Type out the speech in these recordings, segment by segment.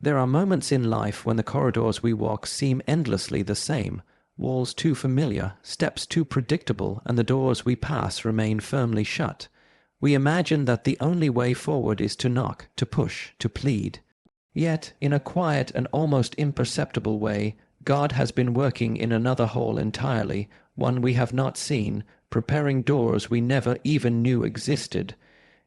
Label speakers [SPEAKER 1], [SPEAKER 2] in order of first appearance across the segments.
[SPEAKER 1] There are moments in life when the corridors we walk seem endlessly the same, walls too familiar, steps too predictable, and the doors we pass remain firmly shut. We imagine that the only way forward is to knock, to push, to plead. Yet, in a quiet and almost imperceptible way, God has been working in another hall entirely, one we have not seen, preparing doors we never even knew existed.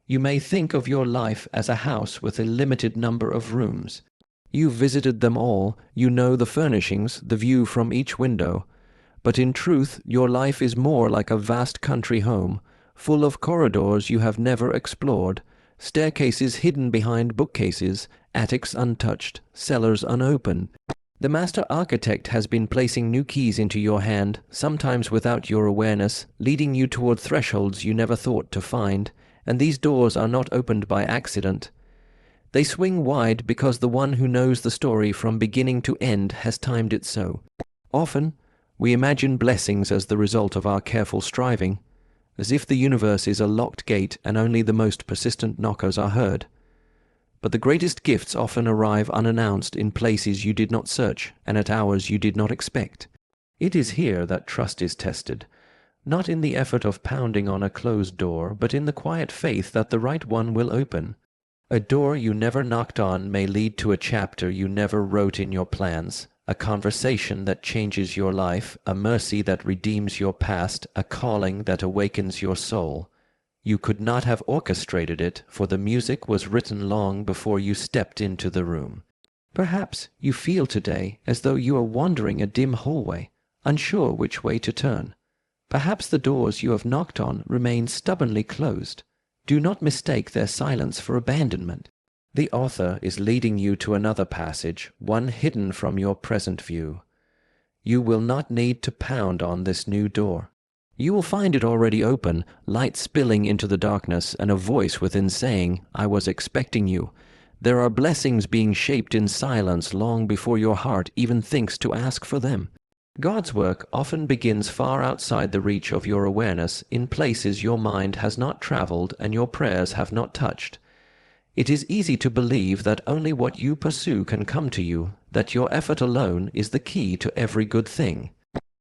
[SPEAKER 1] You may think of your life as a house with a limited number of rooms. You've visited them all, you know the furnishings, the view from each window. But in truth, your life is more like a vast country home, full of corridors you have never explored, staircases hidden behind bookcases, attics untouched, cellars unopened. The master architect has been placing new keys into your hand, sometimes without your awareness, leading you toward thresholds you never thought to find, and these doors are not opened by accident. They swing wide because the one who knows the story from beginning to end has timed it so. Often, we imagine blessings as the result of our careful striving, as if the universe is a locked gate and only the most persistent knockers are heard. But the greatest gifts often arrive unannounced in places you did not search and at hours you did not expect. It is here that trust is tested, not in the effort of pounding on a closed door, but in the quiet faith that the right one will open. A door you never knocked on may lead to a chapter you never wrote in your plans, a conversation that changes your life, a mercy that redeems your past, a calling that awakens your soul. You could not have orchestrated it, for the music was written long before you stepped into the room. Perhaps you feel today as though you are wandering a dim hallway, unsure which way to turn. Perhaps the doors you have knocked on remain stubbornly closed. Do not mistake their silence for abandonment. The author is leading you to another passage, one hidden from your present view. You will not need to pound on this new door. You will find it already open, light spilling into the darkness, and a voice within saying, "I was expecting you." There are blessings being shaped in silence long before your heart even thinks to ask for them. God's work often begins far outside the reach of your awareness, in places your mind has not traveled and your prayers have not touched. It is easy to believe that only what you pursue can come to you, that your effort alone is the key to every good thing.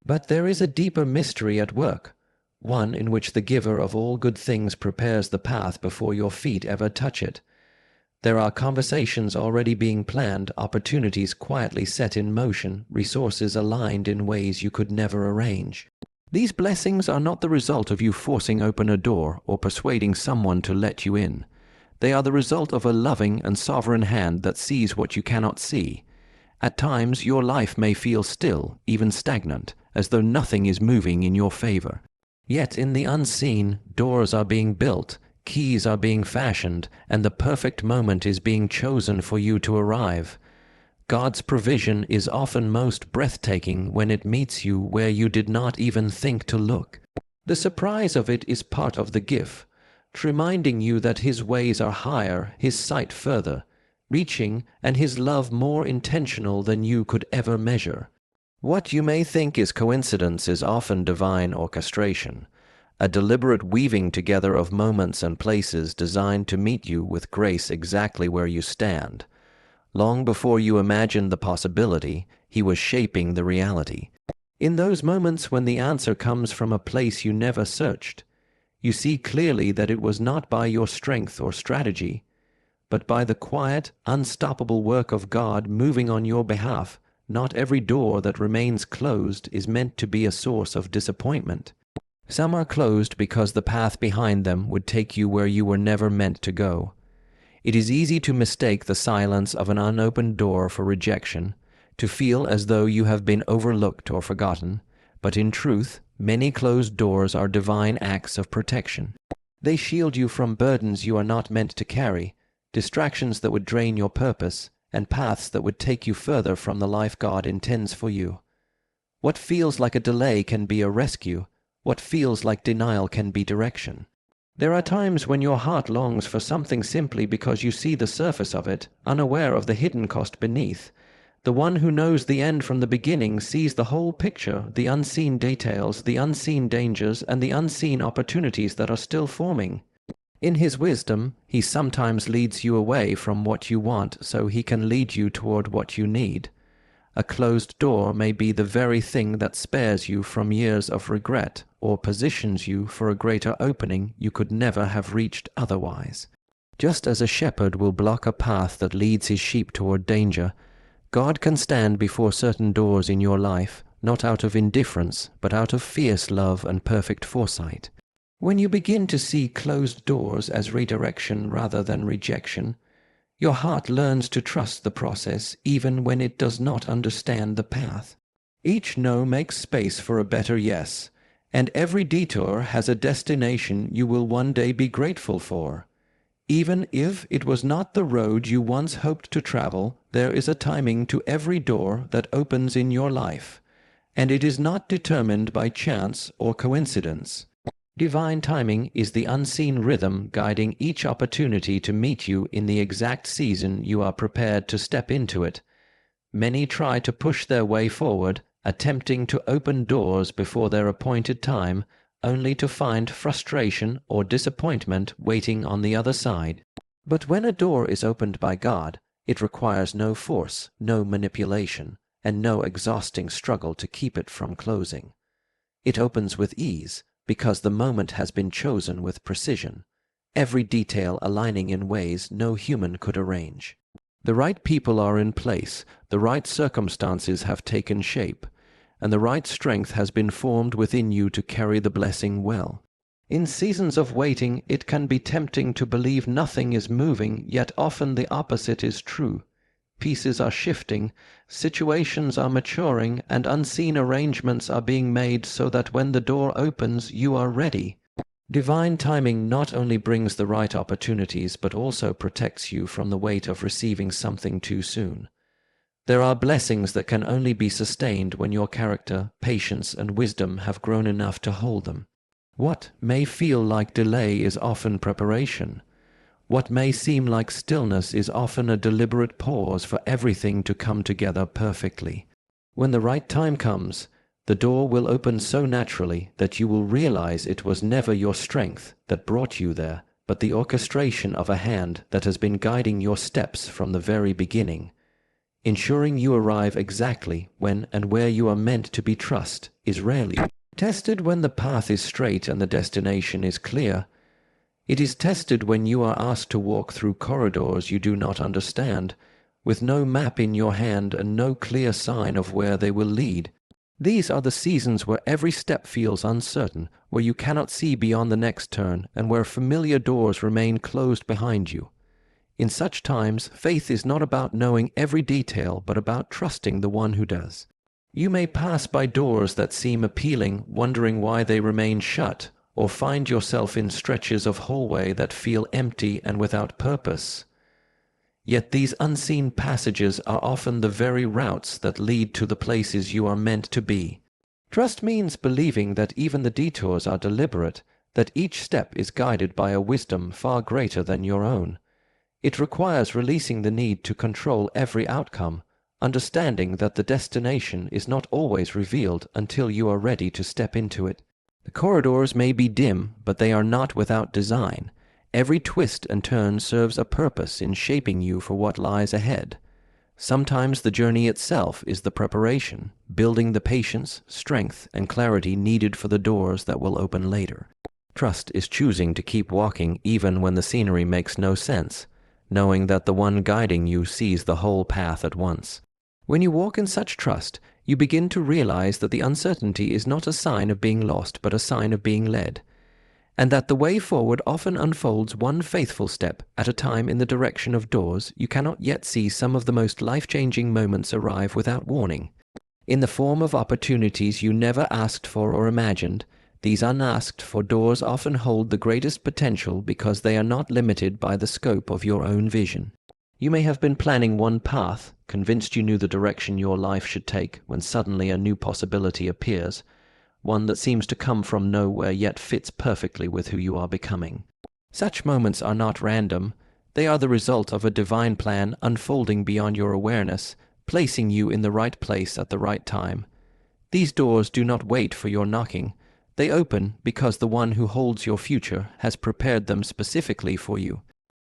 [SPEAKER 1] But there is a deeper mystery at work, one in which the giver of all good things prepares the path before your feet ever touch it. There are conversations already being planned, opportunities quietly set in motion, resources aligned in ways you could never arrange. These blessings are not the result of you forcing open a door or persuading someone to let you in. They are the result of a loving and sovereign hand that sees what you cannot see. At times your life may feel still, even stagnant, as though nothing is moving in your favor. Yet in the unseen, doors are being built, keys are being fashioned, and the perfect moment is being chosen for you to arrive. God's provision is often most breathtaking when it meets you where you did not even think to look. The surprise of it is part of the gift, reminding you that His ways are higher, His sight further, reaching, and His love more intentional than you could ever measure. What you may think is coincidence is often divine orchestration, a deliberate weaving together of moments and places designed to meet you with grace exactly where you stand. Long before you imagined the possibility, He was shaping the reality. In those moments when the answer comes from a place you never searched, you see clearly that it was not by your strength or strategy, but by the quiet, unstoppable work of God moving on your behalf. Not every door that remains closed is meant to be a source of disappointment. Some are closed because the path behind them would take you where you were never meant to go. It is easy to mistake the silence of an unopened door for rejection, to feel as though you have been overlooked or forgotten, but in truth, many closed doors are divine acts of protection. They shield you from burdens you are not meant to carry, distractions that would drain your purpose, and paths that would take you further from the life God intends for you. What feels like a delay can be a rescue. What feels like denial can be direction. There are times when your heart longs for something simply because you see the surface of it, unaware of the hidden cost beneath. The one who knows the end from the beginning sees the whole picture, the unseen details, the unseen dangers, and the unseen opportunities that are still forming. In his wisdom, he sometimes leads you away from what you want so he can lead you toward what you need. A closed door may be the very thing that spares you from years of regret or positions you for a greater opening you could never have reached otherwise. Just as a shepherd will block a path that leads his sheep toward danger, God can stand before certain doors in your life, not out of indifference, but out of fierce love and perfect foresight. When you begin to see closed doors as redirection rather than rejection, your heart learns to trust the process even when it does not understand the path. Each no makes space for a better yes, and every detour has a destination you will one day be grateful for. Even if it was not the road you once hoped to travel, there is a timing to every door that opens in your life, and it is not determined by chance or coincidence. Divine timing is the unseen rhythm guiding each opportunity to meet you in the exact season you are prepared to step into it. Many try to push their way forward, attempting to open doors before their appointed time, only to find frustration or disappointment waiting on the other side. But when a door is opened by God, it requires no force, no manipulation, and no exhausting struggle to keep it from closing. It opens with ease, because the moment has been chosen with precision, every detail aligning in ways no human could arrange. The right people are in place, the right circumstances have taken shape, and the right strength has been formed within you to carry the blessing well. In seasons of waiting, it can be tempting to believe nothing is moving, yet often the opposite is true. Pieces are shifting, situations are maturing, and unseen arrangements are being made so that when the door opens, you are ready. Divine timing not only brings the right opportunities, but also protects you from the weight of receiving something too soon. There are blessings that can only be sustained when your character, patience, and wisdom have grown enough to hold them. What may feel like delay is often preparation. What may seem like stillness is often a deliberate pause for everything to come together perfectly. When the right time comes, the door will open so naturally that you will realize it was never your strength that brought you there, but the orchestration of a hand that has been guiding your steps from the very beginning. Ensuring you arrive exactly when and where you are meant to be trust is rarely tested when the path is straight and the destination is clear. It is tested when you are asked to walk through corridors you do not understand, with no map in your hand and no clear sign of where they will lead. These are the seasons where every step feels uncertain, where you cannot see beyond the next turn, and where familiar doors remain closed behind you. In such times, faith is not about knowing every detail, but about trusting the one who does. You may pass by doors that seem appealing, wondering why they remain shut, or find yourself in stretches of hallway that feel empty and without purpose. Yet these unseen passages are often the very routes that lead to the places you are meant to be. Trust means believing that even the detours are deliberate, that each step is guided by a wisdom far greater than your own. It requires releasing the need to control every outcome, understanding that the destination is not always revealed until you are ready to step into it. The corridors may be dim, but they are not without design. Every twist and turn serves a purpose in shaping you for what lies ahead. Sometimes the journey itself is the preparation, building the patience, strength, and clarity needed for the doors that will open later. Trust is choosing to keep walking even when the scenery makes no sense, knowing that the one guiding you sees the whole path at once. When you walk in such trust, you begin to realize that the uncertainty is not a sign of being lost, but a sign of being led, and that the way forward often unfolds one faithful step at a time in the direction of doors you cannot yet see. Some of the most life-changing moments arrive without warning, in the form of opportunities you never asked for or imagined. These unasked for doors often hold the greatest potential because they are not limited by the scope of your own vision. You may have been planning one path, convinced you knew the direction your life should take, when suddenly a new possibility appears, one that seems to come from nowhere yet fits perfectly with who you are becoming. Such moments are not random. They are the result of a divine plan unfolding beyond your awareness, placing you in the right place at the right time. These doors do not wait for your knocking. They open because the one who holds your future has prepared them specifically for you.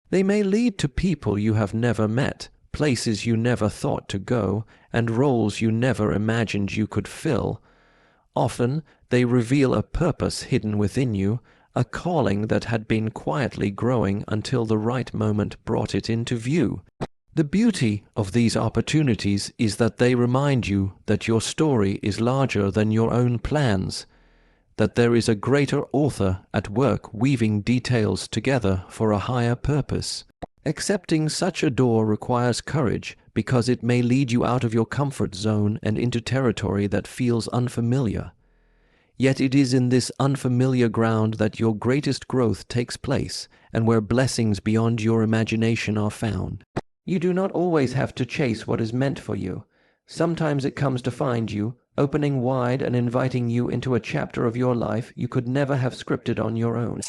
[SPEAKER 1] They may lead to people you have never met, places you never thought to go, and roles you never imagined you could fill. Often they reveal a purpose hidden within you, a calling that had been quietly growing until the right moment brought it into view. The beauty of these opportunities is that they remind you that your story is larger than your own plans, that there is a greater author at work weaving details together for a higher purpose. Accepting such a door requires courage because it may lead you out of your comfort zone and into territory that feels unfamiliar. Yet it is in this unfamiliar ground that your greatest growth takes place and where blessings beyond your imagination are found. You do not always have to chase what is meant for you. Sometimes it comes to find you, opening wide and inviting you into a chapter of your life you could never have scripted on your own.